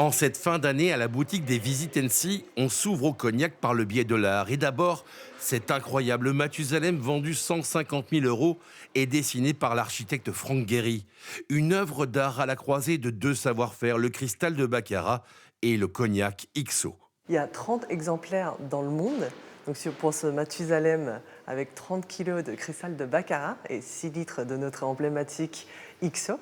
En cette fin d'année, à la boutique des Visit See, on s'ouvre au cognac par le biais de l'art. Et d'abord, cet incroyable Mathusalem vendu 150 000 € est dessiné par l'architecte Franck Gehry. Une œuvre d'art à la croisée de deux savoir-faire, le cristal de Baccarat et le cognac XO. Il y a 30 exemplaires dans le monde. Donc pour ce Mathusalem avec 30 kg de cristal de Baccarat et 6 litres de notre emblématique XO.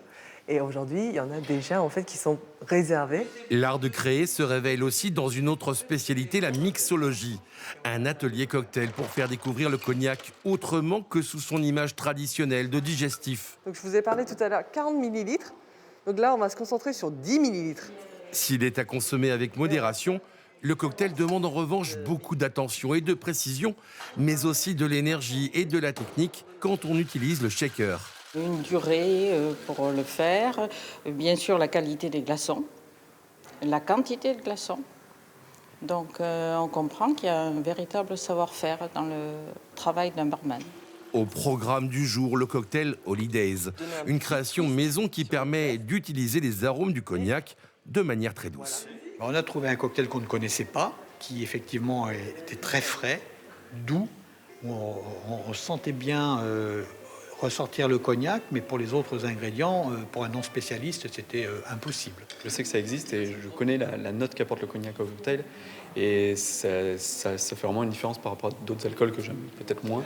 Et aujourd'hui, il y en a déjà qui sont réservés. L'art de créer se révèle aussi dans une autre spécialité, la mixologie. Un atelier cocktail pour faire découvrir le cognac autrement que sous son image traditionnelle de digestif. Donc je vous ai parlé tout à l'heure 40 ml. Donc là, on va se concentrer sur 10 ml. S'il est à consommer avec modération, le cocktail demande en revanche beaucoup d'attention et de précision, mais aussi de l'énergie et de la technique quand on utilise le shaker. Une durée pour le faire, bien sûr la qualité des glaçons, la quantité de glaçons. Donc on comprend qu'il y a un véritable savoir-faire dans le travail d'un barman. Au programme du jour, le cocktail Holidays, une création maison qui permet d'utiliser les arômes du cognac de manière très douce. On a trouvé un cocktail qu'on ne connaissait pas, qui effectivement était très frais, doux, où on sentait bien ressortir le cognac, mais pour les autres ingrédients, pour un non-spécialiste, c'était impossible. Je sais que ça existe et je connais la note qu'apporte le cognac au cocktail et ça fait vraiment une différence par rapport à d'autres alcools que j'aime peut-être moins.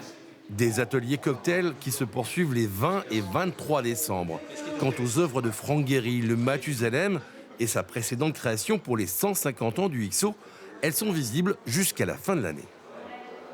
Des ateliers cocktails qui se poursuivent les 20 et 23 décembre. Quant aux œuvres de Franck Gehry, le Mathusalem et sa précédente création pour les 150 ans du XO, elles sont visibles jusqu'à la fin de l'année.